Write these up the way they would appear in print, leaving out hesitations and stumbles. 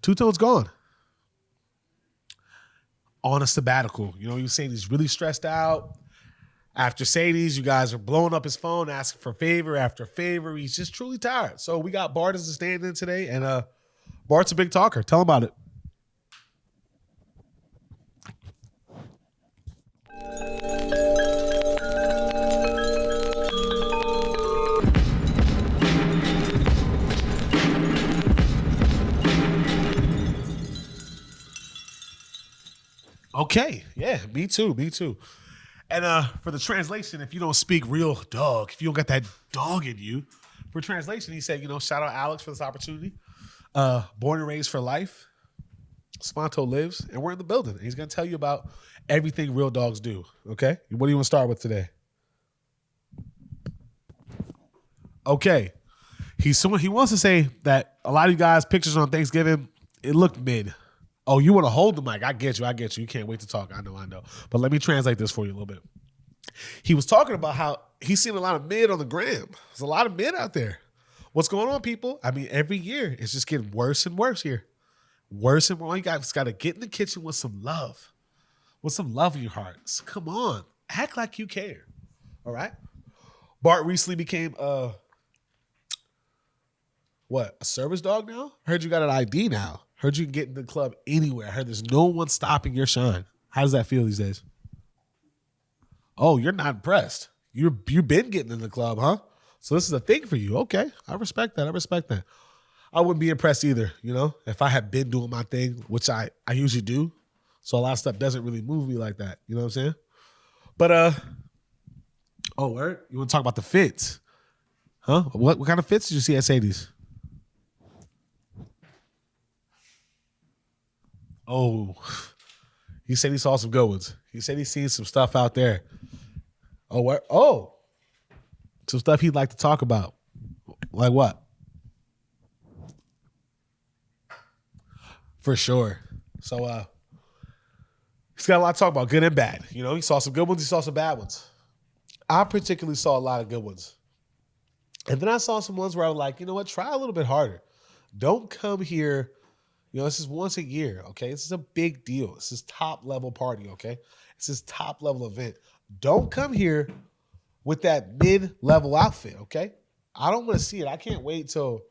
Two-Tone's gone. On a sabbatical. You know, he was saying he's really stressed out. After Sadie's, you guys are blowing up his phone, asking for favor after favor. He's just truly tired. So we got Bart as a stand-in today, and Bart's a big talker. Tell him about it. Okay, yeah, me too. And for the translation, if you don't speak real dog, if you don't got that dog in you, for translation, he said, shout out Alex for this opportunity. Born and raised for life. Sponto lives, and we're in the building. He's going to tell you about everything real dogs do, okay? What do you want to start with today? Okay. He wants to say that a lot of you guys' pictures on Thanksgiving, it looked mid. Oh, you want to hold the mic. I get you. You can't wait to talk. I know. But let me translate this for you a little bit. He was talking about how he's seen a lot of mid on the gram. There's a lot of mid out there. What's going on, people? I mean, every year it's just getting worse and worse here. Worse and worse. You guys got to get in the kitchen with some love. With some love in your heart. So come on. Act like you care. All right? Bart recently became a service dog now? I heard you got an ID now. Heard you can get in the club anywhere. I heard there's no one stopping your shine. How does that feel these days? Oh, you're not impressed. You've been getting in the club, huh? So this is a thing for you. Okay. I respect that. I wouldn't be impressed either, if I had been doing my thing, which I usually do. So a lot of stuff doesn't really move me like that. You know what I'm saying? But, word? You want to talk about the fits? Huh? What kind of fits did you see at Sadie's? Oh, he said he saw some good ones. He said he's seen some stuff out there. Oh, what? Oh, some stuff he'd like to talk about. Like what? For sure. So he's got a lot to talk about, good and bad. He saw some good ones. He saw some bad ones. I particularly saw a lot of good ones. And then I saw some ones where I was like, you know what? Try a little bit harder. Don't come here. This is once a year, okay? This is a big deal. This is top level party, okay? This is top level event. Don't come here with that mid-level outfit, okay? I don't want to see it. I can't wait till,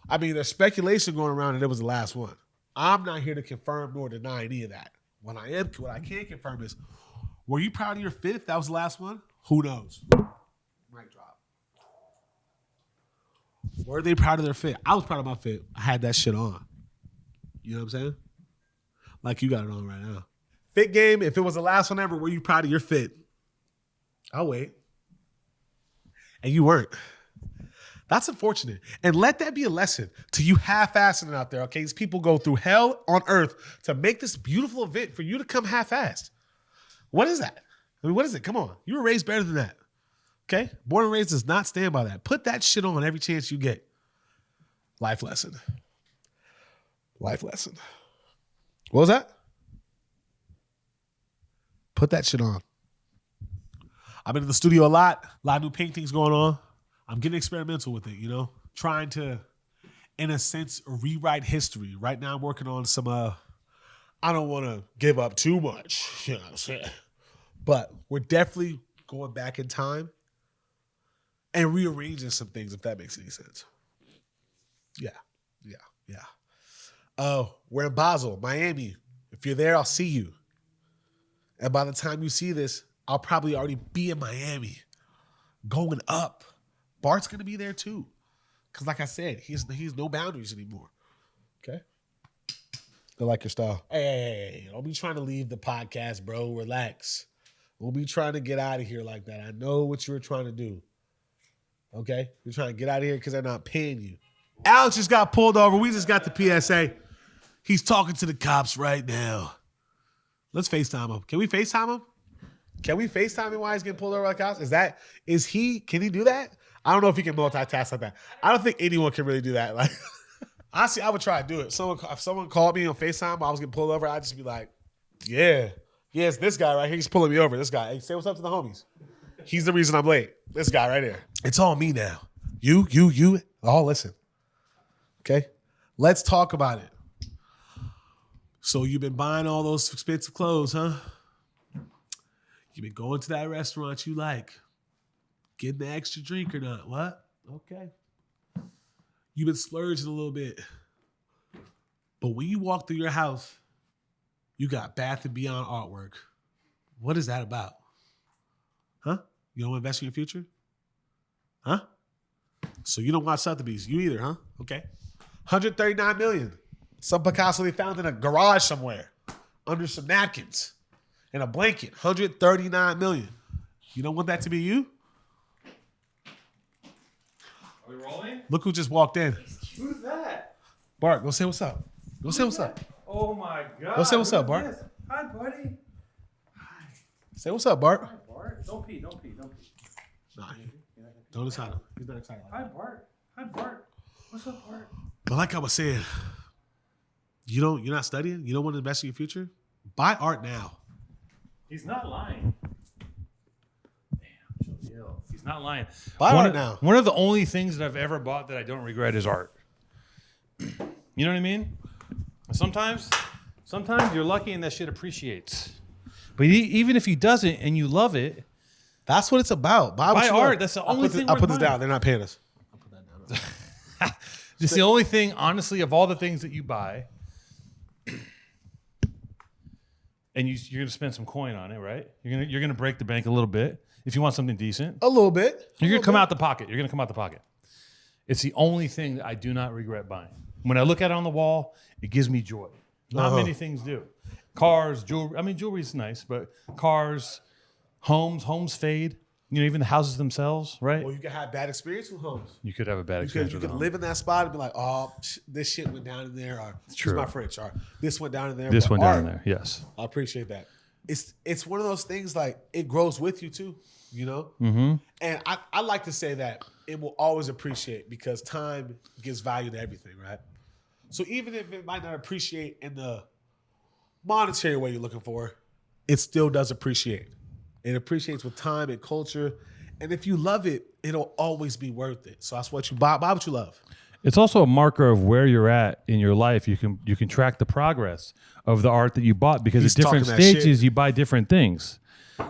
there's speculation going around and it was the last one. I'm not here to confirm nor deny any of that. What I can confirm is, were you proud of your fit if that was the last one? Who knows? Mic drop. Were they proud of their fit? I was proud of my fit. I had that shit on. You know what I'm saying? Like you got it on right now. Fit game, if it was the last one ever, were you proud of your fit? I'll wait. And you weren't. That's unfortunate. And let that be a lesson to you half-assing out there, okay? These people go through hell on earth to make this beautiful event for you to come half-assed. What is that? What is it? Come on. You were raised better than that. Okay? Born and raised does not stand by that. Put that shit on every chance you get. Life lesson. What was that? Put that shit on. I've been in the studio a lot of new paintings going on. I'm getting experimental with it, trying to, in a sense, rewrite history. Right now I'm working on some, I don't want to give up too much, you know what I'm saying? But we're definitely going back in time and rearranging some things, if that makes any sense. Yeah. We're in Basel, Miami. If you're there, I'll see you. And by the time you see this, I'll probably already be in Miami, going up. Bart's going to be there too. Because like I said, he's no boundaries anymore. Okay? I like your style. Hey, don't be trying to leave the podcast, bro. Relax. Don't be trying to get out of here like that. I know what you were trying to do. Okay? You're trying to get out of here because they're not paying you. Alex just got pulled over. We just got the PSA. He's talking to the cops right now. Let's FaceTime him. Can we FaceTime him? Can we FaceTime him while he's getting pulled over by the cops? Can he do that? I don't know if he can multitask like that. I don't think anyone can really do that. Like, honestly, I would try to do it. If someone called me on FaceTime while I was getting pulled over, I'd just be like, yeah, it's this guy right here. He's pulling me over. This guy. Hey, say what's up to the homies. He's the reason I'm late. This guy right here. It's all me now. You. All listen. Okay? Let's talk about it. So you've been buying all those expensive clothes, huh? You've been going to that restaurant you like, getting the extra drink or not. What? Okay. You've been splurging a little bit. But when you walk through your house, you got Bath & Beyond artwork. What is that about? Huh? You don't invest in your future? Huh? So you don't watch Sotheby's. You either, huh? Okay. $139 million. Some Picasso they found in a garage somewhere under some napkins and a blanket. $139 million. You don't want that to be you? Are we rolling? Look who just walked in. Who's that? Bart, go say what's up. Go say what's up. Oh my God. Go say what's up, Bart. This? Hi, buddy. Hi. Say what's up, Bart. Hi, Bart. Don't pee. Don't pee. Don't pee. Nah, don't excite him. He's not excited. Hi, Bart. Hi, Bart. What's up, Bart? But like I was saying, you're not studying? You don't want to invest in your future? Buy art now. He's not lying. Damn, Jahlil. He's not lying. Buy art now. One of the only things that I've ever bought that I don't regret is art. You know what I mean? Sometimes you're lucky and that shit appreciates. But even if he doesn't and you love it, that's what it's about. Buy art. Love. That's the only thing. I'll put this down. They're not paying us. I'll put that down. Just the only thing, honestly, of all the things that you buy, and you're gonna spend some coin on it, right? You're gonna break the bank a little bit if you want something decent. A little bit. You're gonna come out the pocket. You're gonna come out the pocket. It's the only thing that I do not regret buying. When I look at it on the wall, it gives me joy. Not many things do. Cars, jewelry. I mean, jewelry is nice, but cars, homes fade. You know, even the houses themselves, right? Well, you can have bad experience with homes. You could have a bad experience You with could a live in that spot and be like, oh, this shit went down in there. Or, True. Excuse my French. Or this went down in there. This but went down in there, yes. I appreciate that. It's one of those things like it grows with you too, you know? Mm-hmm. And I like to say that it will always appreciate because time gives value to everything, right? So even if it might not appreciate in the monetary way you're looking for, it still does appreciate. It appreciates with time and culture. And if you love it, it'll always be worth it. So that's what you buy. Buy what you love. It's also a marker of where you're at in your life. You can track the progress of the art that you bought because at different stages you buy different things.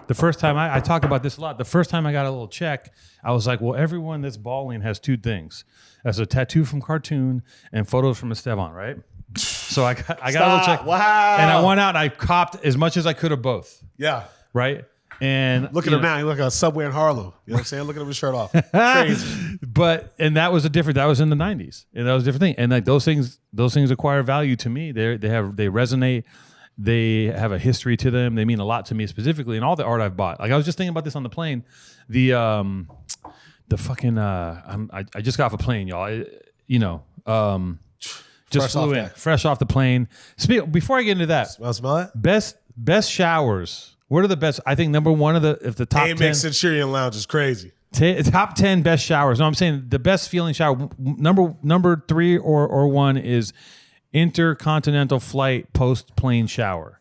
The first time I talk about this a lot. The first time I got a little check, I was like, well, everyone that's balling has two things. That's a tattoo from cartoon and photos from Esteban, right? So I got a little check. Wow. And I went out and I copped as much as I could of both. Yeah. Right? And look at him now. He look like a Subway in Harlem. You know what I'm saying? Look at him with his shirt off. Crazy. And that was that was in the 90s. And that was a different thing. And like those things acquire value to me. They resonate. They have a history to them. They mean a lot to me specifically. And all the art I've bought. Like I was just thinking about this on the plane. The fucking I just got off a plane, y'all. Just flew in, fresh off the plane. Before I get into that, smell it. Best showers. What are the best? I think number one of the top 10. Amex Centurion Lounge is crazy. Top 10 best showers. No, I'm saying the best feeling shower. Number 3 or 1 is intercontinental flight post plane shower.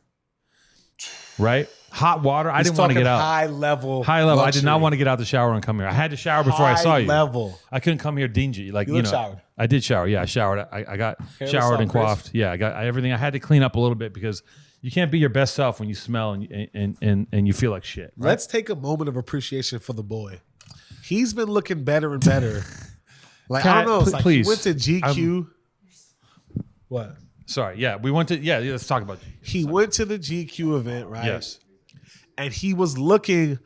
Right? Hot water. I didn't want to get out. High level. Luxury. I did not want to get out the shower and come here. I had to shower before I saw you. Level. I couldn't come here dingy. Like you showered. I did shower. Yeah, I showered. I got showered and coiffed. Yeah, I got everything. I had to clean up a little bit because you can't be your best self when you smell and you feel like shit. Right? Let's take a moment of appreciation for the boy. He's been looking better and better. Like I don't know. It's like he went to GQ. What? Sorry. Yeah, we went to. Yeah, let's talk about. He went to the GQ event, right? Yes. And he was looking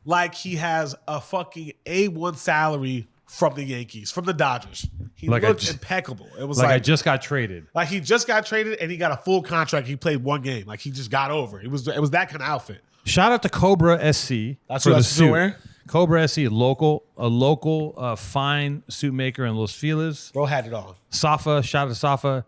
like he has a fucking A1 salary from the Yankees, from the Dodgers. He looked impeccable. It was like I just got traded. Like he just got traded and he got a full contract. He played one game. Like he just got over. It was that kind of outfit. Shout out to Cobra SC. That's what I was wearing. Cobra SC, a local fine suit maker in Los Feliz. Bro had it on. Safa, shout out to Safa.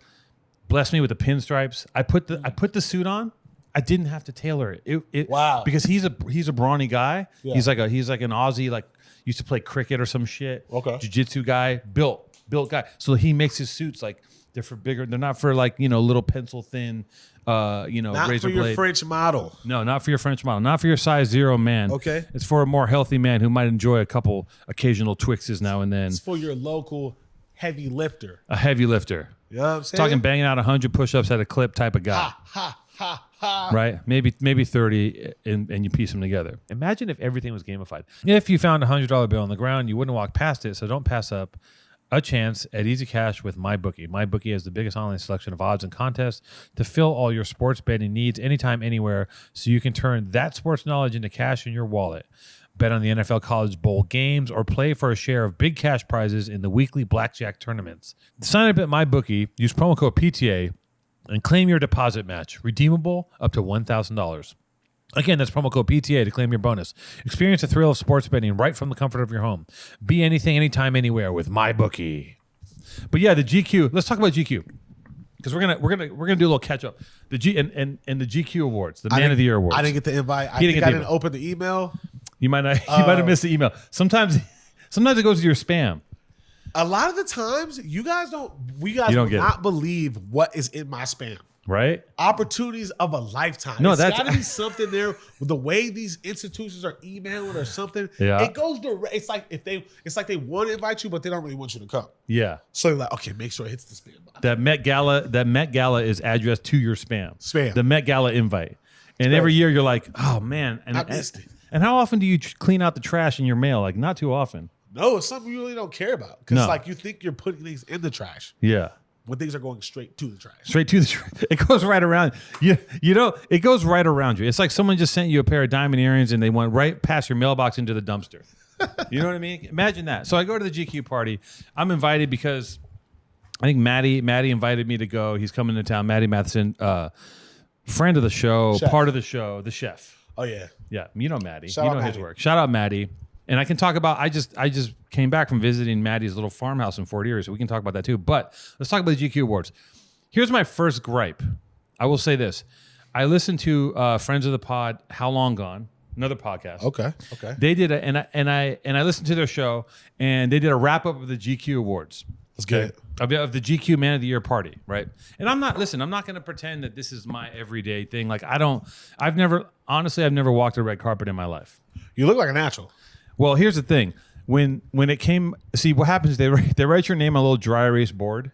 Blessed me with the pinstripes. I put the suit on. I didn't have to tailor it. Wow. Because he's a brawny guy. Yeah. He's like an Aussie, like used to play cricket or some shit. Okay. Jiu-jitsu guy, built guy. So he makes his suits like they're for bigger. They're not for like, little pencil thin, not razor for your blade. French model. No, not for your French model. Not for your size 0 man. Okay. It's for a more healthy man who might enjoy a couple occasional Twixes now and then. It's for your local heavy lifter. A heavy lifter. You know what I'm saying? Talking banging out 100 push-ups at a clip type of guy. Ha, ha, ha, ha. Right? Maybe 30 and you piece them together. Imagine if everything was gamified. If you found a $100 bill on the ground, you wouldn't walk past it, so don't pass up a chance at easy cash with MyBookie. MyBookie has the biggest online selection of odds and contests to fill all your sports betting needs anytime, anywhere, so you can turn that sports knowledge into cash in your wallet. Bet on the NFL College Bowl games or play for a share of big cash prizes in the weekly blackjack tournaments. Sign up at MyBookie, use promo code PTA, and claim your deposit match, redeemable up to $1,000. Again, that's promo code PTA to claim your bonus. Experience the thrill of sports betting right from the comfort of your home. Be anything, anytime, anywhere with MyBookie. But yeah, the GQ. Let's talk about GQ because we're gonna do a little catch up. The the GQ awards, the Man of the Year awards. I didn't get the invite. I didn't open the email. You might not. You might have missed the email. Sometimes it goes to your spam. A lot of the times, you guys will not believe what is in my spam. Right? Opportunities of a lifetime. No, that's got to be something there with the way these institutions are emailing or something. Yeah. It goes direct. It's like they want to invite you, but they don't really want you to come. Yeah. So you're like, okay, make sure it hits the spam box. That Met Gala is addressed to your spam. Spam. The Met Gala invite. And every year you're like, oh man. And I missed it. And how often do you clean out the trash in your mail? Like not too often. No, it's something you really don't care about. Because it's like you think you're putting things in the trash. Yeah. When things are going straight to the trash. Straight to the trash. It goes right around. You know, it goes right around you. It's like someone just sent you a pair of diamond earrings and they went right past your mailbox into the dumpster. You know what I mean? Imagine that. So I go to the GQ party. I'm invited because I think Maddie invited me to go. He's coming to town. Maddie Matheson, friend of the show, part of the show, the chef. Oh, yeah. Yeah, you know Maddie. Shout you out know his Maddie. work. Shout out Maddie. And I can talk about, I just came back from visiting Maddie's little farmhouse in Fort Erie, so we can talk about that too. But let's talk about the GQ Awards. Here's my first gripe. I will say this. I listened to Friends of the Pod, How Long Gone, another podcast. Okay. They did and I listened to their show, and they did a wrap up of the GQ Awards. Let's get it. Of the GQ Man of the Year party, right? And I'm not going to pretend that this is my everyday thing. Like I've never walked a red carpet in my life. You look like a natural. Well, here's the thing. When it came, see what happens is they write your name on a little dry erase board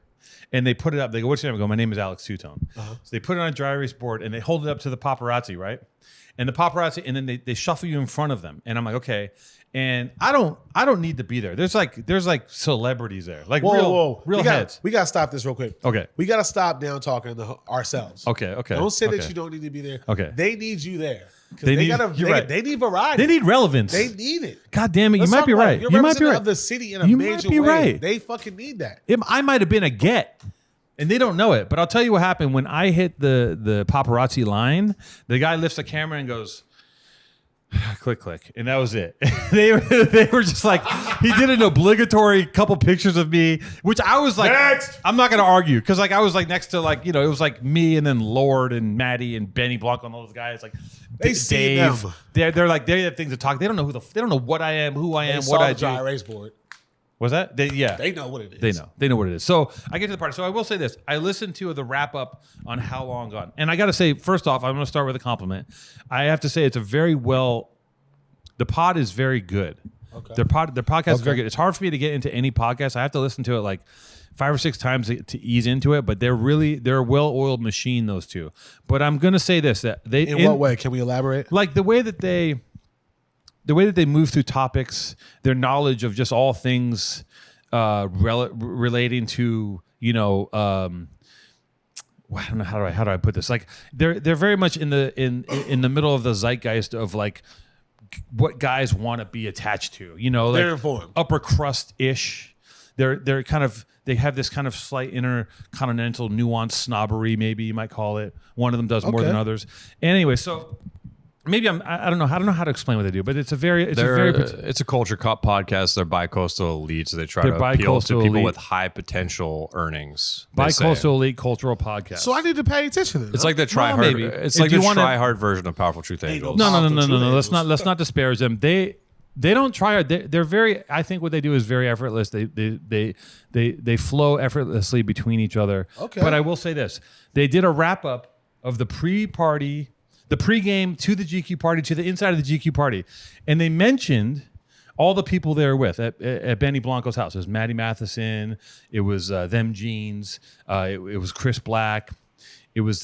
and they put it up. They go, what's your name? I go, my name is Alex Tutone. So they put it on a dry erase board and they hold it up to the paparazzi, right? And the paparazzi, and then they shuffle you in front of them. And I'm like, okay. And I don't need to be there. There's like celebrities there. Like real heads. We gotta stop this real quick. Okay. We gotta stop down talking to ourselves. Okay. Don't say that you don't need to be there. Okay. They need you there. They need variety. They need relevance. They need it. God damn it. Let's you might be right. You're You might be right. of the city in a You major might be way. right. They fucking need that. I might have been a get. And they don't know it. But I'll tell you what happened when I hit the paparazzi line. The guy lifts the camera and goes, click, and that was it. they were just like, he did an obligatory couple pictures of me, which I was like, next. I'm not gonna argue because like I was like next to like, you know, it was like me and then Lord and Maddie and Benny Blanco and all those guys. Like they see them. They're like they have things to talk. They don't know they don't know what I am, who I am, saw what I the dry do. erase board. Was that? They know what it is. They know what it is. So I get to the party. So I will say this. I listened to the wrap up on How Long Gone. And I got to say, first off, I'm going to start with a compliment. I have to say it's the pod is very good. Okay. Their podcast is very good. It's hard for me to get into any podcast. I have to listen to it like 5 or 6 times to ease into it, but they're a well-oiled machine, those two. But I'm going to say this, that they... In what way? Can we elaborate? Like the way that they move through topics, their knowledge of just all things relating to, you know, I don't know how do I put this? Like they're very much in the middle of the zeitgeist of like what guys want to be attached to, you know, like they're informed. Upper crust ish. They're kind of, they have this kind of slight intercontinental nuance snobbery, maybe you might call it. One of them does more than others. Anyway, so. Maybe I don't know how to explain what they do, but it's a culture podcast. They're bi-coastal elite, so they try to appeal to people with high potential earnings. Bi-coastal elite cultural podcast. So I need to pay attention to them. It's like the try-hard. It's like the try-hard version of Powerful Truth Angels. No. Let's not disparage them. They don't try hard. They're very. I think what they do is very effortless. They flow effortlessly between each other. Okay. But I will say this: they did a wrap up of the pre-party. The pregame to the GQ party, to the inside of the GQ party. And they mentioned all the people they were with at Benny Blanco's house. It was Maddie Matheson. It was Them Jeans. It was Chris Black. It was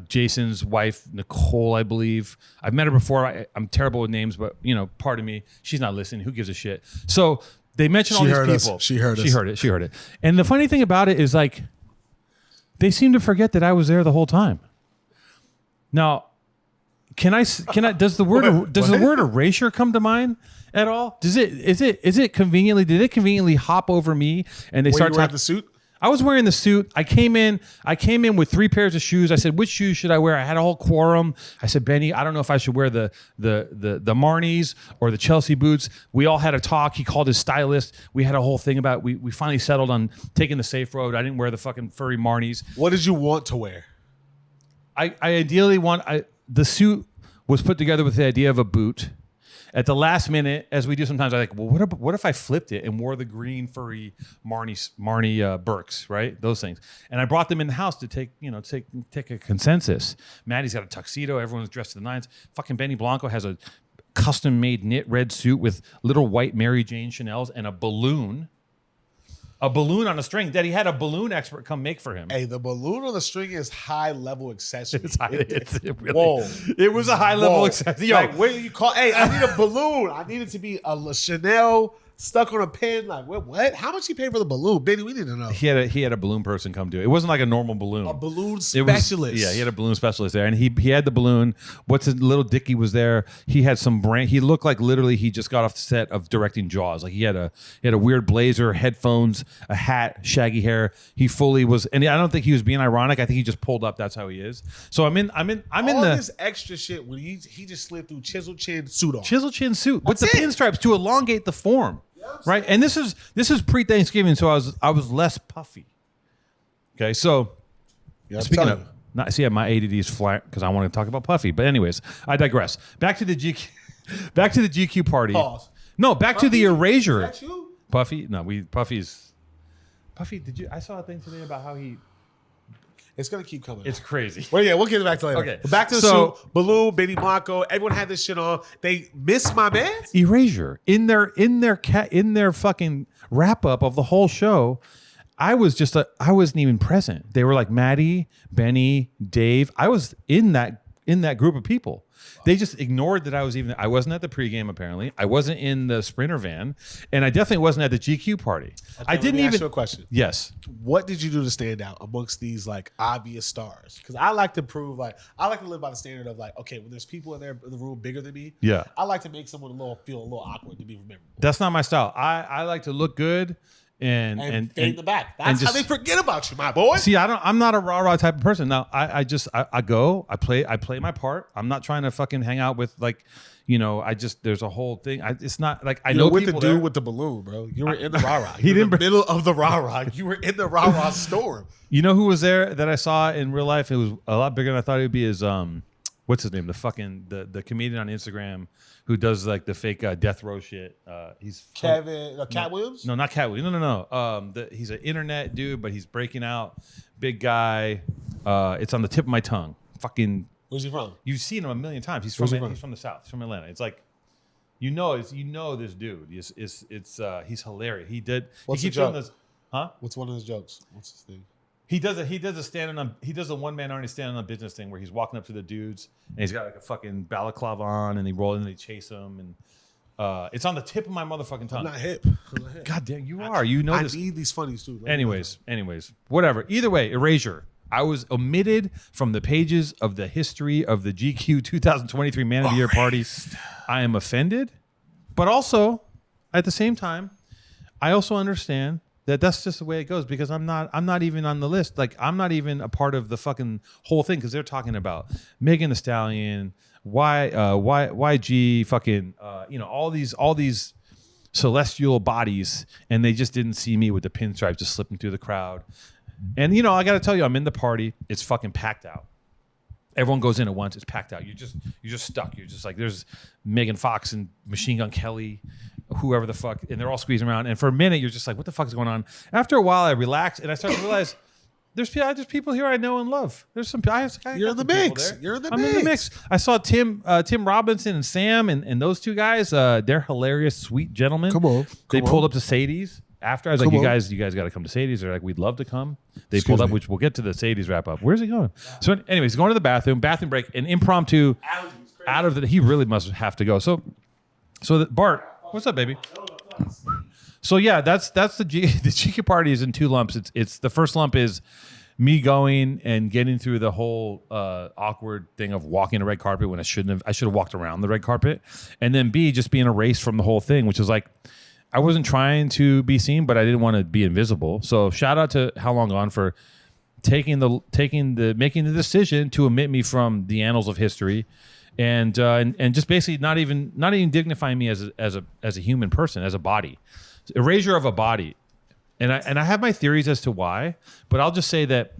Jason's wife, Nicole, I believe. I've met her before. I'm terrible with names, but pardon me. She's not listening. Who gives a shit? So they mentioned all these people. She heard it. And the funny thing about it is like, they seem to forget that I was there the whole time. Now, does the word erasure come to mind at all? Did it conveniently hop over me and they start talking the suit? I was wearing the suit. I came in with 3 pairs of shoes. I said, which shoes should I wear? I had a whole quorum. I said, Benny, I don't know if I should wear the Marnies or the Chelsea boots. We all had a talk. He called his stylist. We had a whole thing about we finally settled on taking the safe road. I didn't wear the fucking furry Marnies. What did you want to wear? I ideally the suit was put together with the idea of a boot. At the last minute, as we do sometimes, I'm like, well, what if I flipped it and wore the green furry Marnie Burks, right? Those things. And I brought them in the house to take a consensus. Maddie's got a tuxedo. Everyone's dressed to the nines. Fucking Benny Blanco has a custom-made knit red suit with little white Mary Jane Chanels and a balloon. A balloon on a string that he had a balloon expert come make for him. Hey, the balloon on the string is high-level accessory. It was a high-level accessory. Yo, like, where do you call? Hey, I need a balloon. I need it to be a Chanel stuck on a pin. Like, what? How much he paid for the balloon? Benny, we need to know. He had a balloon person come do it. It wasn't like a normal balloon. A balloon specialist. He had a balloon specialist there, and he had the balloon. What's his little Dicky was there. He had some brand. He looked like literally he just got off the set of directing Jaws. Like he had a weird blazer, headphones, a hat, shaggy hair. He fully was, and I don't think he was being ironic. I think he just pulled up. That's how he is. So I'm in all this extra shit when he just slid through chisel chin suit on. Chisel chin suit with the pinstripes to elongate the form. Right, and this is pre-Thanksgiving, so I was less puffy. Okay, so speaking of, my ADD is flat because I want to talk about puffy. But anyways, I digress. Back to the GQ party. Pause. No, back Puffy, to the erasure. Is that you? Puffy. No, Puffy. Did you? I saw a thing today about how he. It's gonna keep coming. It's crazy. Well, yeah, we'll get back to later. Okay. But back to the suit. Balloon, Benny Blanco. Everyone had this shit on. They missed my man. Erasure in their fucking wrap up of the whole show. I wasn't even present. They were like Maddie, Benny, Dave. I was in that group of people. They just ignored that I was even. I wasn't at the pregame apparently. I wasn't in the Sprinter van, and I definitely wasn't at the GQ party. Okay, I didn't even. Ask you a question. Yes. What did you do to stand out amongst these like obvious stars? Because I like to prove I like to live by the standard of okay, when there's people in the room bigger than me. Yeah. I like to make someone feel a little awkward to be remembered. That's not my style. I like to look good. And fade in the back. That's how they forget about you, my boy. See, I'm not a rah-rah type of person. Now, I go, I play my part. I'm not trying to fucking hang out with there's a whole thing. It's not like I know with people the dude there. with the balloon, bro. You were in the rah-rah. He in the middle of the rah-rah. You were in the rah-rah storm. You know who was there that I saw in real life? It was a lot bigger than I thought it would be. Is what's his name? The comedian on Instagram who does like the fake death row shit. He's Cat Williams? No, not Cat Williams. No. He's an internet dude, but he's breaking out. Big guy. It's on the tip of my tongue. Fucking. Where's he from? You've seen him a million times. He's from the South. He's from Atlanta. It's like, this dude. He's hilarious. What's he the joke? This, huh? What's one of his jokes? What's his thing? He does a one-man army standing on business thing where he's walking up to the dudes and he's got like a fucking balaclava on and they roll in and they chase him and it's on the tip of my motherfucking tongue. I'm not hip. God damn, you are. You know this. I need these funnies too. Anyways, whatever. Either way, erasure. I was omitted from the pages of the history of the GQ 2023 Man of the Year party. I am offended, but also at the same time, I also understand that's just the way it goes because I'm not even on the list. Like I'm not even a part of the fucking whole thing because they're talking about Megan Thee Stallion, YG, fucking all these celestial bodies, and they just didn't see me with the pinstripe just slipping through the crowd. And I got to tell you, I'm in the party. It's fucking packed out. Everyone goes in at once. It's packed out. You're just stuck. You're just like there's Megan Fox and Machine Gun Kelly, whoever the fuck, and they're all squeezing around. And for a minute, you're just like, what the fuck is going on? After a while, I relax and I start to realize There's people here I know and love. There's some. You're in the mix. You're in the mix. I'm in the mix. I saw Tim Robinson and Sam and those two guys. They're hilarious, sweet gentlemen. They pulled up to Sadie's after. I was like, you guys got to come to Sadie's. They're like, we'd love to come. They pulled up, which we'll get to the Sadie's wrap up. Where's he going? So, anyways, going to the bathroom break, an impromptu out of the. He really must have to go. So Bart, what's up, baby? So yeah, that's the Chica party is in 2 lumps. It's the first lump is me going and getting through the whole awkward thing of walking the red carpet when I shouldn't have. I should have walked around the red carpet, and then B, just being erased from the whole thing, which is like I wasn't trying to be seen, but I didn't want to be invisible. So shout out to How Long Gone for making the decision to omit me from the annals of history. And just basically not even dignifying me as a human person, as a body, erasure of a body, and I have my theories as to why, but I'll just say that,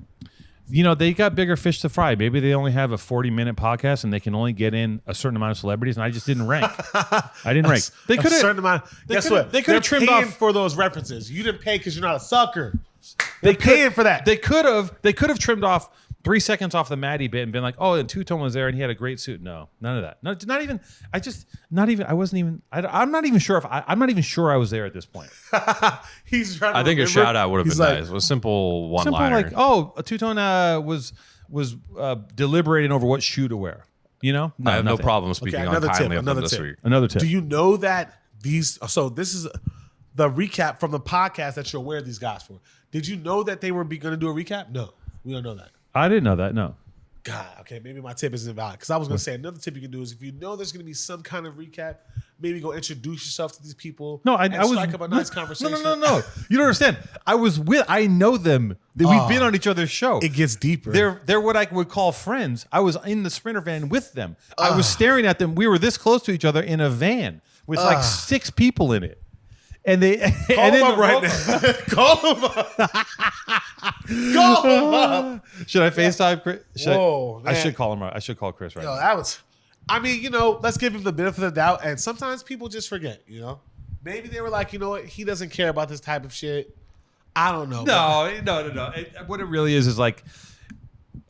they got bigger fish to fry. Maybe they only have a 40-minute podcast and they can only get in a certain amount of celebrities, and I just didn't rank. I didn't rank. They could have. Guess what? They could have trimmed off for those references. You didn't pay because you're not a sucker. They're paying for that. They could have trimmed off 3 seconds off the Maddie bit and been like, oh, and Two-Tone was there and he had a great suit. No, none of that. No, not even. I'm not even sure I'm not even sure I was there at this point. He's trying to I think a shout out would have been nice. It was a simple one-liner. Simple, like, Two-Tone was deliberating over what shoe to wear. No, I have no problem speaking on kindly of them this week. Another tip. Do you know that so this is the recap from the podcast that you're aware of these guys for. Did you know that they were going to do a recap? No, we don't know that. I didn't know that, no. God, okay, maybe my tip isn't valid. Because I was going to say another tip you can do is if you know there's going to be some kind of recap, maybe go introduce yourself to these people. No, I was strike up a nice conversation. No. You don't understand. I know them. We've been on each other's show. It gets deeper. They're what I would call friends. I was in the Sprinter van with them. I was staring at them. We were this close to each other in a van with like 6 people in it. And they call him up right now. Call him up. Call him up. Should I FaceTime Chris? Man. I should call him. I should call Chris right now. That was. I mean, let's give him the benefit of the doubt. And sometimes people just forget. Maybe they were like, you know what? He doesn't care about this type of shit. I don't know. No. What it really is like,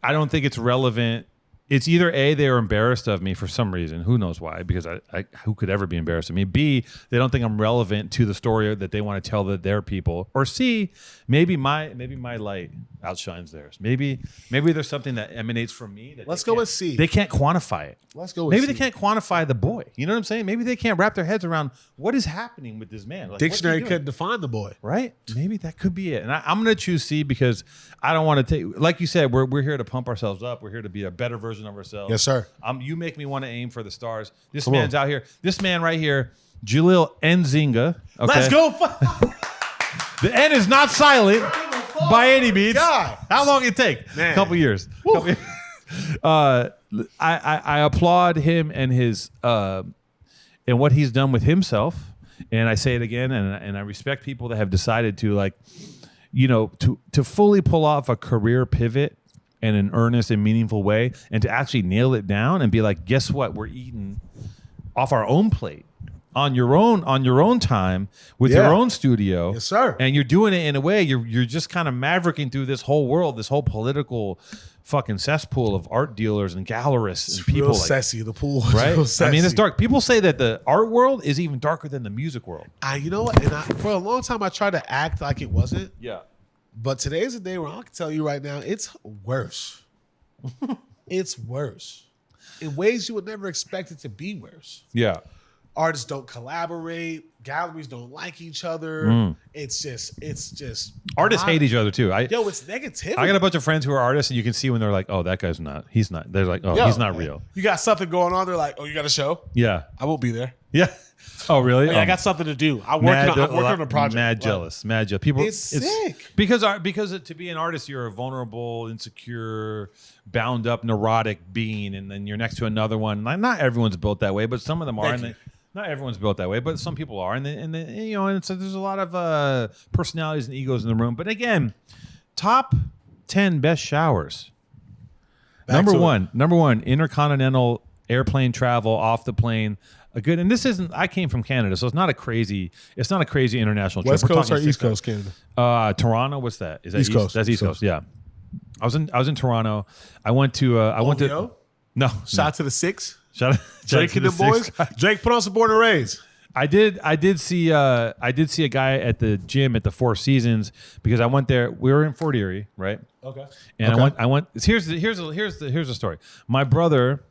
I don't think it's relevant. It's either A, they are embarrassed of me for some reason. Who knows why? Because I who could ever be embarrassed of me? B, they don't think I'm relevant to the story that they want to tell their people. Or C, maybe my light outshines theirs. Maybe there's something that emanates from me. Let's go with C. They can't quantify it. Let's go with C. Maybe they can't quantify the boy. You know what I'm saying? Maybe they can't wrap their heads around what is happening with this man. Like, Dictionary couldn't define the boy. Right? Maybe that could be it. And I'm going to choose C because I don't want to take, like you said, we're here to pump ourselves up. We're here to be a better version of ourselves. Yes, sir. You make me want to aim for the stars. This man's out here. This man right here, Jahlil Nzinga. Okay? Let's go. The N is not silent by any means. God. How long it take? Man. A couple years. I applaud him and his and what he's done with himself. And I say it again, and I respect people that have decided to to fully pull off a career pivot in an earnest and meaningful way, and to actually nail it down and be like, guess what? We're eating off our own plate on your own time with your own studio. Yes, sir. And you're doing it in a way you're just kind of mavericking through this whole world, this whole political fucking cesspool of art dealers and gallerists and people. Real sassy, the pool. Right? I mean, it's dark. People say that the art world is even darker than the music world. You know what? And for a long time, I tried to act like it wasn't. Yeah. But today's the day where I can tell you right now, it's worse. It's worse. In ways you would never expect it to be worse. Yeah. Artists don't collaborate. Galleries don't like each other. It's just. Artists hate each other too. It's negativity. I got a bunch of friends who are artists, and you can see when they're like, "Oh, that guy's not. He's not." They're like, "Oh, he's not real." You got something going on. They're like, "Oh, you got a show?" Yeah. I won't be there. Yeah. Oh, really? I got something to do. I'm working on a project. Mad jealous. People. It's sick. Because to be an artist, you're a vulnerable, insecure, bound up, neurotic being, and then you're next to another one. Not everyone's built that way, but some of them are. Not everyone's built that way, but some people are, and so there's a lot of personalities and egos in the room. But again, top 10 best showers. Number one, intercontinental airplane travel off the plane. And this isn't. I came from Canada, so it's not a crazy international trip. West Coast or East Coast Canada? Toronto. What's that? Is that East Coast? That's East Coast. Yeah. I was in Toronto. I went to no Shout out to the Six. Shout out Drake and the boys. Drake, put on some Born and Raised. I did see a guy at the gym at the Four Seasons because I went there. We were in Fort Erie, right? Okay. And I went. Here's the story. My brother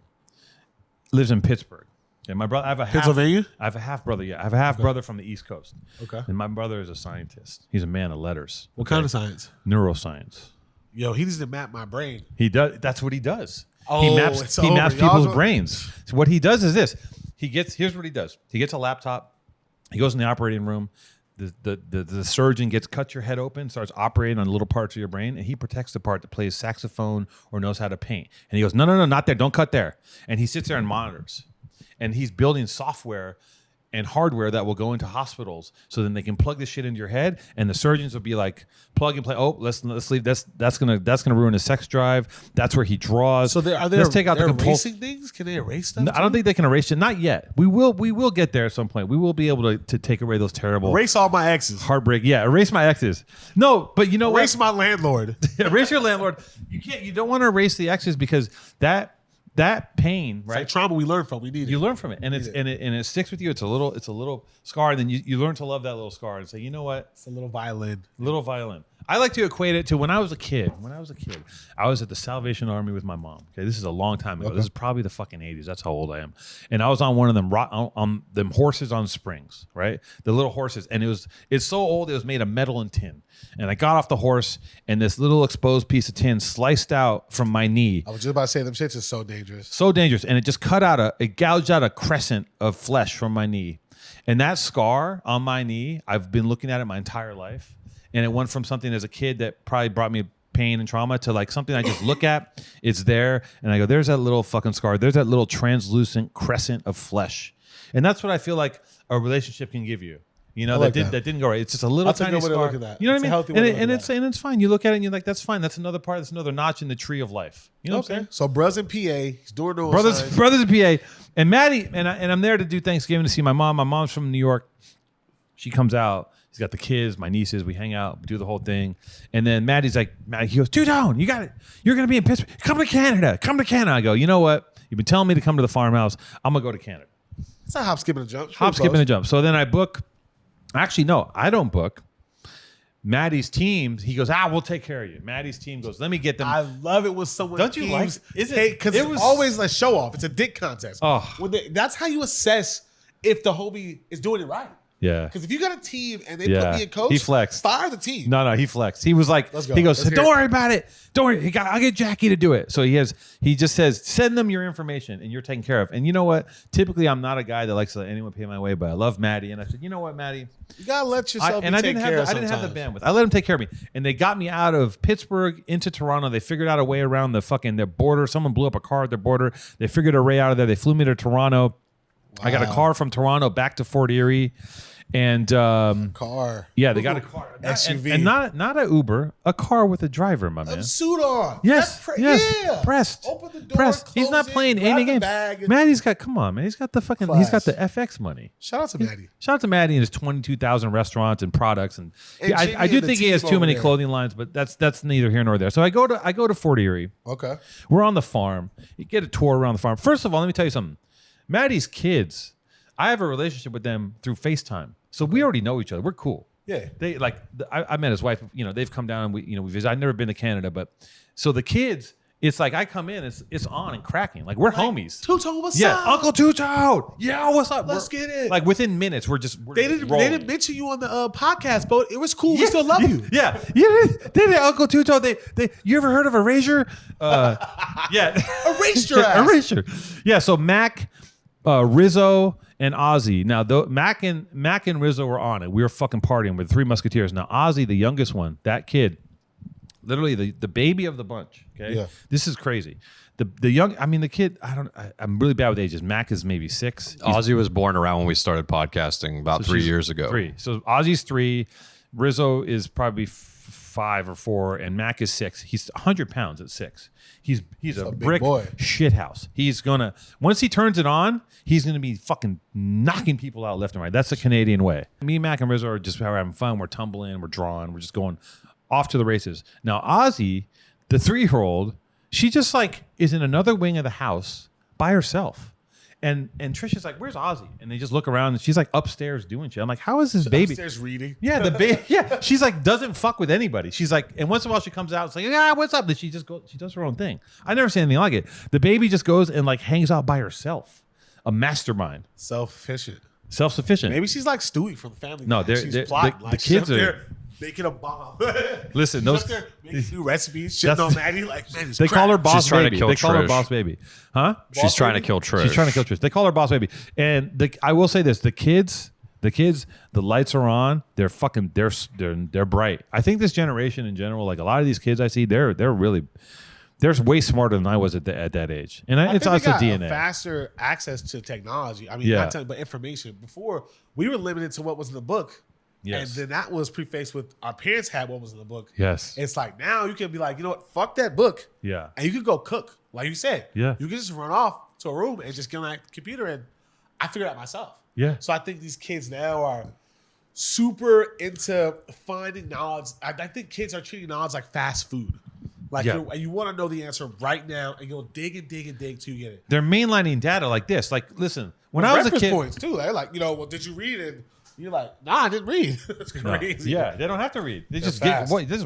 lives in Pittsburgh. And my brother, Pennsylvania. I have a half brother. Yeah, I have a half brother from the East Coast. Okay. And my brother is a scientist. He's a man of letters. What kind of science? Neuroscience. Yo, he needs to map my brain. He does. That's what he does. Oh, he maps over. people's brains. So what he does is this. Here's what he does. He gets a laptop. He goes in the operating room. The surgeon cuts your head open, starts operating on little parts of your brain, and he protects the part that plays saxophone or knows how to paint. And he goes, no, not there. Don't cut there. And he sits there and monitors. And he's building software and hardware that will go into hospitals so then they can plug this shit into your head, and the surgeons will be like, plug and play. Oh, let's leave. That's gonna ruin his sex drive. That's where he draws. So let's take out the erasing things. Can they erase stuff? No, I don't think they can erase it. Not yet. We will get there at some point. We will be able to take away those terrible erase all my exes. Heartbreak. Yeah, erase my exes. No, but you know erase my landlord. Erase your landlord. You don't want to erase the exes because that pain, right? It's like trauma we learn from. We need it. You learn from it, and it sticks with you. It's a little scar, and then you learn to love that little scar and say, you know what? It's a little violin. Little violin. I like to equate it to when I was a kid. I was at the Salvation Army with my mom. Okay, this is a long time ago. Okay. This is probably the fucking 80s. That's how old I am. And I was on one of them them horses on springs, right? The little horses, and it's so old it was made of metal and tin. And I got off the horse, and this little exposed piece of tin sliced out from my knee. I was just about to say them shits are so dangerous. So dangerous, and it just it gouged out a crescent of flesh from my knee. And that scar on my knee, I've been looking at it my entire life. And it went from something as a kid that probably brought me pain and trauma to like something I just look at. It's there. And I go, there's that little fucking scar. There's that little translucent crescent of flesh. And that's what I feel like a relationship can give you. You know, that didn't go right. It's just a little tiny scar. Look at that. You know what I mean? And it's fine. You look at it and you're like, that's fine. That's another part. That's another notch in the tree of life. You know what I'm saying? So brothers in PA. He's doing those brothers in PA. And Maddie, and I'm there to do Thanksgiving to see my mom. My mom's from New York. She comes out. He's got the kids, my nieces. We hang out, we do the whole thing. And then Maddie goes, Two-Tone, you got it. You're going to be in Pittsburgh. Come to Canada. I go, you know what? You've been telling me to come to the farmhouse. I'm going to go to Canada. It's not hop, skip, and a jump. Skipping, a jump. So then I book. Actually, no, I don't book. Maddie's team, he goes, we'll take care of you. Maddie's team goes, let me get them. I love it when someone don't you like? Is it? Because it was always a show off. It's a dick contest. Oh. That's how you assess if the homie is doing it right. Yeah. Because if you got a team and they put me in coach, he flexed. Fire the team. No, he flexed. He was like, he goes, don't worry about it. Don't worry. I'll get Jackie to do it. So he just says, send them your information and you're taken care of. And you know what? Typically, I'm not a guy that likes to let anyone pay my way, but I love Maddie. And I said, you know what, Maddie? You got to let yourself be taken care of. I didn't have the bandwidth. I let them take care of me. And they got me out of Pittsburgh into Toronto. They figured out a way around their border. Someone blew up a car at their border. They figured a way out of there. They flew me to Toronto. Wow. I got a car from Toronto back to Fort Erie. And car. Yeah, they got a car. SUV. And not a Uber, a car with a driver, my man. A suit on. Yes. Yeah. Pressed. Open the door. Pressed. He's not playing any games. Maddie's got he's got the FX money. Shout out to Maddie. Shout out to Maddie and his 22,000 restaurants and products. And I do think he has too many clothing lines, but that's neither here nor there. So I go to Fort Erie. Okay. We're on the farm. You get a tour around the farm. First of all, let me tell you something. Maddie's kids, I have a relationship with them through FaceTime. So we already know each other. We're cool. Yeah. They I met his wife, they've come down and we visit. I've never been to Canada, but so the kids, it's like I come in, it's on and cracking. Like we're homies. Two-Tone, what's up? Yeah, Uncle Two-Tone. Yeah, what's up? Let's get it. Like within minutes, we're they didn't mention you on the podcast, but it was cool. We still love you. Yeah. They Uncle Two-Tone. They you ever heard of Erasure? Yeah. Erased your ass. Erasure. Yeah, so Mac, Rizzo, and Ozzy. Now, Mac and Rizzo were on it. We were fucking partying with the Three Musketeers. Now, Ozzy, the youngest one, that kid, literally the baby of the bunch. Okay, yeah. This is crazy. The kid. I'm really bad with ages. Mac is maybe 6. Ozzy was born around when we started podcasting about 3 years ago. 3. So Ozzy's 3. Rizzo is probably 5 or 4, and Mac is 6. He's 100 pounds at 6. He's a brick shithouse. He's gonna, once he turns it on, he's gonna be fucking knocking people out left and right. That's the Canadian way. Me, Mac, and Rizzo are just having fun. We're tumbling, we're drawing, we're just going off to the races. Now Ozzy, the 3-year-old, she just like is in another wing of the house by herself. And Trisha's like, "Where's Ozzy?" And they just look around, and she's like upstairs doing shit. I'm like, "How is this baby upstairs reading?" Yeah, the baby. Yeah, she's like doesn't fuck with anybody. She's like, and once in a while she comes out, it's like, "Yeah, what's up?" Then she just goes, she does her own thing. I never seen anything like it. The baby just goes and like hangs out by herself. A mastermind, self-sufficient. Maybe she's like Stewie from the Family. No, she's plotting. the kids are making a bomb. Listen, those making new recipes. Shitting on Maddie like, man, they call her boss She's trying baby. to kill They call her Trish. boss baby, huh? She's trying to kill Trish. She's trying to kill Trish. They call her boss baby. And I will say this: the kids, the lights are on. They're fucking. They're bright. I think this generation in general, like a lot of these kids I see, they're really. They're way smarter than I was at that age, and it's also DNA. Faster access to technology. I mean, not technology, but information. Before we were limited to what was in the book, and then that was prefaced with our parents had what was in the book. Yes, it's like now you can be like, you know what, fuck that book. Yeah, and you can go cook, like you said. Yeah, you can just run off to a room and just get on that computer, and I figured it out myself. Yeah. So I think these kids now are super into finding knowledge. I think kids are treating knowledge like fast food. Like you want to know the answer right now, and you'll dig and dig and dig till you get it. They're mainlining data like this. Like, listen, when I was a kid, points too. They're like, well, did you read it? You're like, nah, I didn't read. It's crazy. No. Yeah, they don't have to read. They just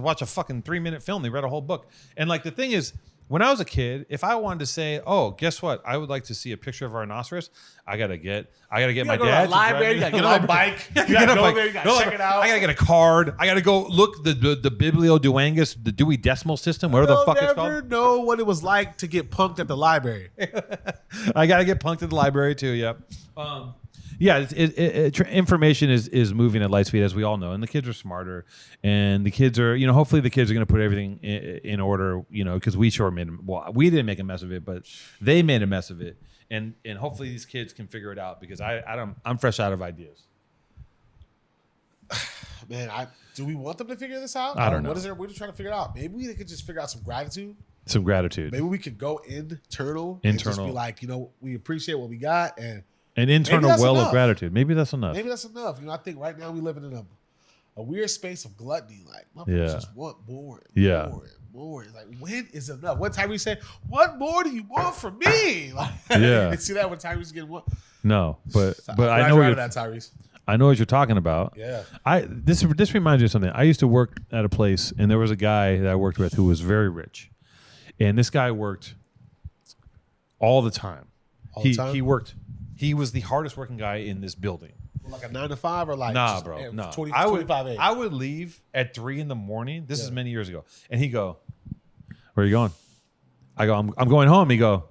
watch a fucking 3-minute film. They read a whole book. And like the thing is, when I was a kid, if I wanted to say, "Oh, guess what? I would like to see a picture of our rhinoceros," I gotta get my dad. To the library. You gotta get on a bike. You gotta go there. You gotta check it out. I gotta get a card. I gotta go look the Biblioduangus, the Dewey Decimal System, whatever the fuck it's called. You'll never know what it was like to get punked at the library. I gotta get punked at the library too. Yep. Yeah, information is moving at light speed, as we all know, and the kids are smarter, and the kids are, hopefully the kids are going to put everything in order, because we we didn't make a mess of it, but they made a mess of it, and hopefully these kids can figure it out, because I'm fresh out of ideas. Man, do we want them to figure this out? I don't know. What is there? We're just trying to figure it out. Maybe they could just figure out some gratitude. Maybe we could go internal and just be like, we appreciate what we got, and an internal well of gratitude. Maybe that's enough. I think right now we live in a weird space of gluttony. Like, motherfuckers just want more and more and more. It's like, when is enough? What Tyrese said, what more do you want from me? Like, you see that when Tyrese getting what? No, but I know Tyrese. I know what you're talking about. Yeah. This reminds me of something. I used to work at a place, and there was a guy that I worked with who was very rich, and this guy worked all the time. He worked. He was the hardest working guy in this building. Like a 9 to 5 or like nah, bro. 20, I 25 8. I would leave at 3 a.m. This is many years ago, and he'd go, "Where are you going?" I go, "I'm going home." He go,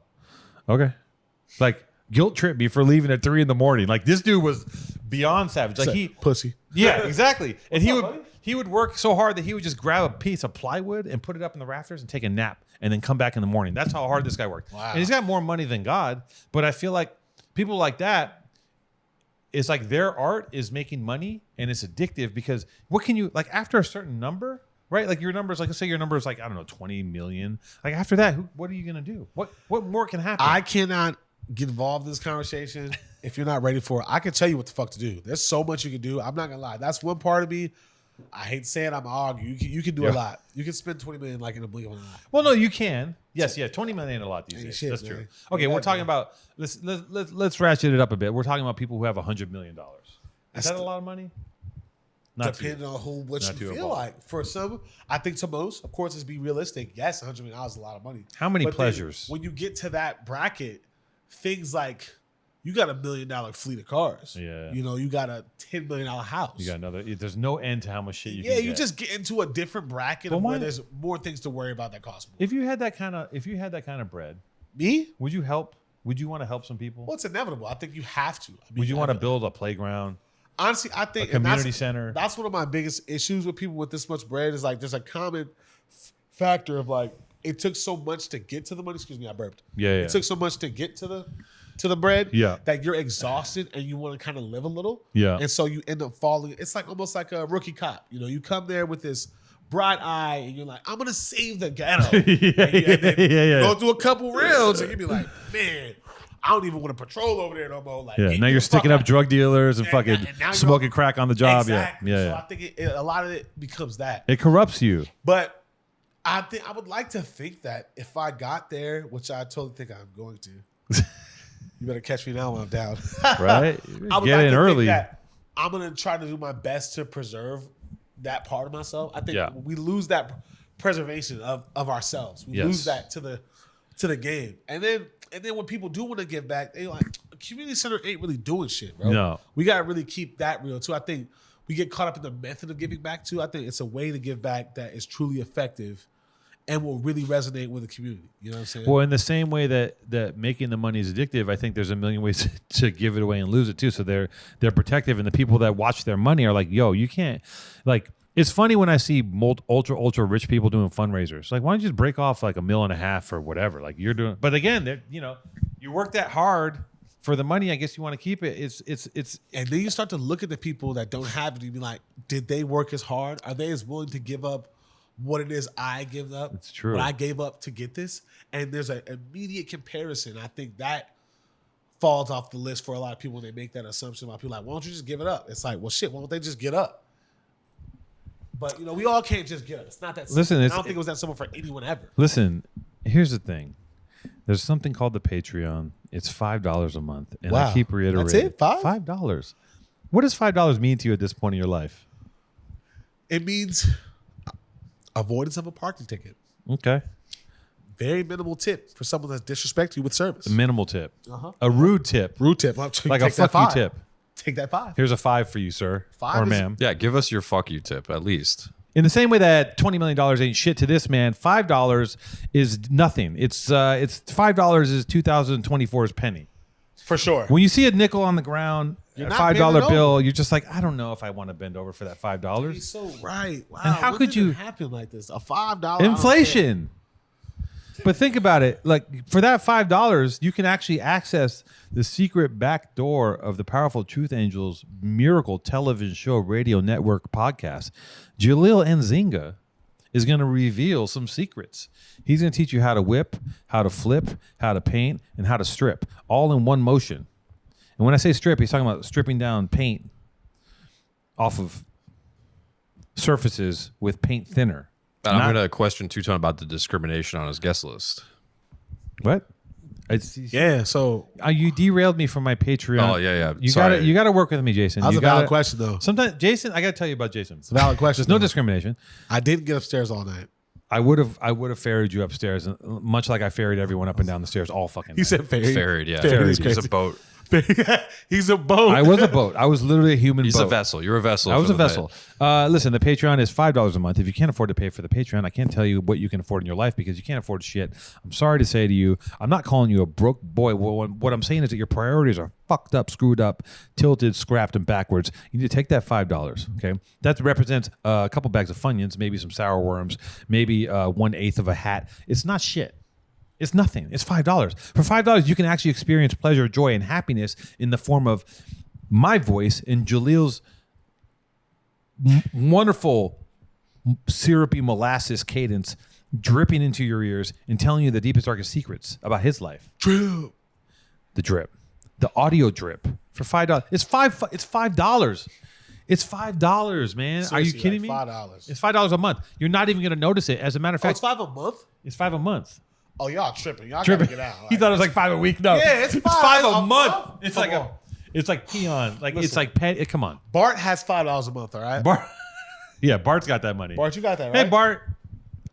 "Okay." Like guilt trip me for leaving at 3 a.m. Like this dude was beyond savage. Like he pussy. Yeah, exactly. And he would work so hard that he would just grab a piece of plywood and put it up in the rafters and take a nap and then come back in the morning. That's how hard this guy worked. Wow. And he's got more money than God, but I feel like people like that, it's like their art is making money and it's addictive, because what can you, like, after a certain number, right? Like your numbers, like let's say your number is like, I don't know, 20 million. Like after that, what are you going to do? What more can happen? I cannot get involved in this conversation if you're not ready for it. I can tell you what the fuck to do. There's so much you can do. I'm not going to lie. That's one part of me. I hate saying I'm argue. You can do a lot. You can spend 20 million like in a blink of an eye. Well, no, you can. Yes, 20 million ain't a lot these days. Shit, that's man. true. Okay, we're talking about let's ratchet it up a bit. We're talking about people who have $100 million. Is that a lot of money? Not depending on what you feel like. For some, I think to most, of course, let's be realistic. Yes, $100 million is a lot of money. How many pleasures? When you get to that bracket, things like you got $1 million fleet of cars. Yeah. You got a $10 million house. You got another. There's no end to how much shit you can get. Yeah, you just get into a different bracket where there's more things to worry about that cost more. If you had that kind of bread, me, would you help? Would you want to help some people? Well, it's inevitable. I think you have to. Would you want to build a playground? Honestly, I think a community center. That's one of my biggest issues with people with this much bread. Is like there's a common factor of like it took so much to get to the money. Excuse me, I burped. Yeah. It took so much to get to the bread. Yeah. That you're exhausted and you want to kind of live a little. Yeah. And so you end up falling. It's like almost like a rookie cop. You come there with this bright eye and you're like, I'm gonna save the ghetto. yeah. Go through a couple rounds and you be like, man, I don't even want to patrol over there no more. Like, now you're sticking up drug dealers and fucking smoking crack on the job. Exactly. Yeah. So I think a lot of it becomes that. It corrupts you. But I would like to think that if I got there, which I totally think I'm going to. You better catch me now when I'm down. Right? I would Get like in to early. think that I'm going to try to do my best to preserve that part of myself. I think we lose that preservation of ourselves. We lose that to the game. And then when people do want to give back, they like, community center ain't really doing shit, bro. No. We got to really keep that real too. I think we get caught up in the method of giving back too. I think it's a way to give back that is truly effective and will really resonate with the community. You know what I'm saying? Well, in the same way that making the money is addictive, I think there's a million ways to give it away and lose it too. So they're protective, and the people that watch their money are like, yo, you can't. Like, it's funny when I see ultra rich people doing fundraisers. Like, why don't you just break off like $1.5 million or whatever? Like you're doing. But again, you work that hard for the money. I guess you want to keep it. It's. And then you start to look at the people that don't have it and be like, did they work as hard? Are they as willing to give up what it is I give up? It's true. What I gave up to get this? And there's an immediate comparison. I think that falls off the list for a lot of people when they make that assumption about people like, why don't you just give it up? It's like, well, shit, why don't they just get up? But, we all can't just get up. It's not that simple. Listen, I don't think it was that simple for anyone ever. Listen, here's the thing. There's something called the Patreon. It's $5 a month. And I keep reiterating. That's it? $5? What does $5 mean to you at this point in your life? It means avoidance of a parking ticket. Okay. Very minimal tip for someone that's disrespecting you with service. A minimal tip. A rude tip. Rude tip. Like a fuck you tip. Take that 5. Here's a 5 for you, sir. 5 or is- ma'am. Yeah, give us your fuck you tip at least. In the same way that $20 million ain't shit to this man, $5 is nothing. It's $5 is 2024's penny. For sure. When you see a nickel on the ground, a not $5 bending bill, over. you're just like, I don't know if I want to bend over for that $5. He's so right. Wow. And how when could did you- it happen like this? A $5 Inflation. But think about it. Like, for that $5, you can actually access the secret back door of the Powerful Truth Angels Miracle Television Show Radio Network podcast. Jahlil Nzinga is going to reveal some secrets. He's going to teach you how to whip, how to flip, how to paint, and how to strip, all in one motion. And when I say strip, he's talking about stripping down paint off of surfaces with paint thinner. And I'm going to question Two-Tone about the discrimination on his guest list. What? Yeah, so You derailed me from my Patreon. Oh, yeah. You gotta work with me, Jason. that was You a valid gotta- question, though. Sometimes, Jason, I gotta tell you about Jason. It's a valid question. There's no though. discrimination. I didn't get upstairs all night. I would have ferried you upstairs, much like I ferried everyone up and down the stairs all fucking night. He said ferried. Ferried, yeah. Ferried is He's crazy. a boat. He's a boat. I was a boat. I was literally a human He's boat. a vessel. You're a vessel. I was for a the vessel. Listen, the Patreon is $5 a month. If you can't afford to pay for the Patreon, I can't tell you what you can afford in your life because you can't afford shit. I'm sorry to say to you, I'm not calling you a broke boy. What I'm saying is that your priorities are fucked up, screwed up, tilted, scrapped, and backwards. You need to take that $5. Okay, that represents a couple bags of Funyuns, maybe some sour worms, maybe 1/8 of a hat. It's not shit. It's nothing. It's $5. For $5, you can actually experience pleasure, joy, and happiness in the form of my voice and Jahlil's wonderful syrupy molasses cadence dripping into your ears and telling you the deepest, darkest secrets about his life. True. The drip. The audio drip for $5. It's $5. It's $5, man. Are you kidding me? $5. It's $5 a month. You're not even going to notice it. As a matter of Oh, it's fact, $5 a month? it's $5 a month. Oh, y'all tripping. Y'all Tripping. gotta get out. He thought it was like $5 a week. No, Yeah, it's $5 $5 a a month. month. It's Come like on. it's like peon. Like it's Listen. like pet. Come on, Bart has $5 a month, all right? Bart. Yeah, Bart's got that money. Bart, you got that, right? Hey, Bart.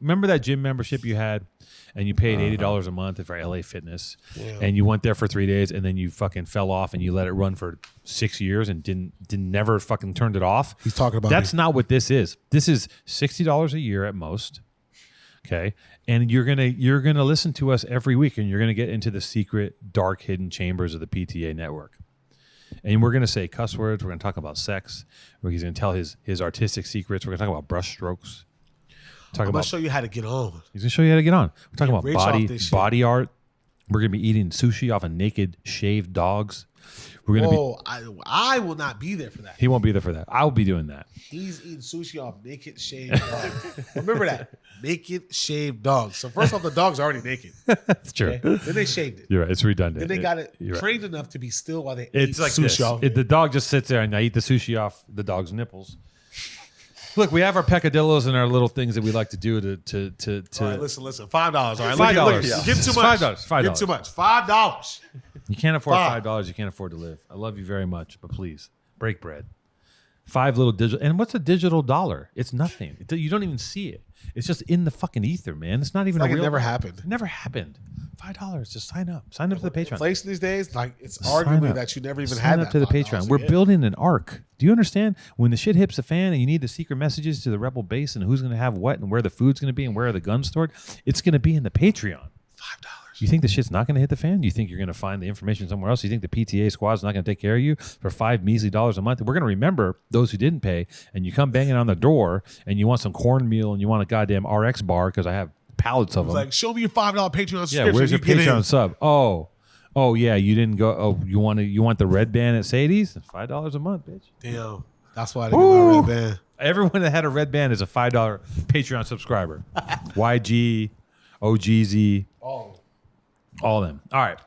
Remember that gym membership you had, and you paid $80 a month for LA Fitness, and you went there for 3 days, and then you fucking fell off, and you let it run for 6 years, and never fucking turned it off. He's talking about That's me. not what this is. This is $60 a year at most. Okay, and you're gonna listen to us every week, and you're gonna get into the secret, dark, hidden chambers of the PTA network. And we're gonna say cuss words. We're gonna talk about sex. He's gonna tell his artistic secrets. We're gonna talk about brush strokes. I'm gonna show you how to get on. He's gonna show you how to get on. We're talking Rich about off this shit. body art. We're gonna be eating sushi off of naked, shaved dogs. We're gonna Whoa, I will not be there for that. He won't be there for that. I'll be doing that. He's eating sushi off naked shaved dogs. Remember that. Naked shaved dogs. So first off, the dog's already naked. That's true. Okay? Then they shaved it. You're right. It's redundant. Then they got it You're right. trained enough to be still while they It's eat like sushi this. off. The dog just sits there and I eat the sushi off the dog's nipples. Look, we have our peccadillos and our little things that we like to do to. All right, listen. $5. All right, $5. You're getting too much. $5. Getting too much. $5. You can't afford $5. You can't afford to live. I love you very much, but please break bread. 5 little digital. And what's a digital dollar? It's nothing. You don't even see it. It's just in the fucking ether, man. It's not even like a real. It never happened. It never happened. $5. Just sign up. Sign up to the Patreon. Inflation these days, like it's arguably that you never even had that. Sign up to the Patreon. We're building an arc. Do you understand? When the shit hits the fan and you need the secret messages to the rebel base and who's going to have what and where the food's going to be and where are the guns stored, it's going to be in the Patreon. $5. You think the shit's not going to hit the fan? You think you're going to find the information somewhere else? You think the PTA squad's not going to take care of you for $5 measly a month? We're going to remember those who didn't pay, and you come banging on the door and you want some cornmeal and you want a goddamn RX bar because I have pallets of them. Like, show me your $5 Patreon subscription. Yeah, where's your Patreon sub? Oh yeah, you didn't go. Oh, you want the red band at Sadie's? $5 a month, bitch. Damn, that's why I didn't get my red band. Everyone that had a red band is a $5 Patreon subscriber. YG, OGZ. All of them. All right.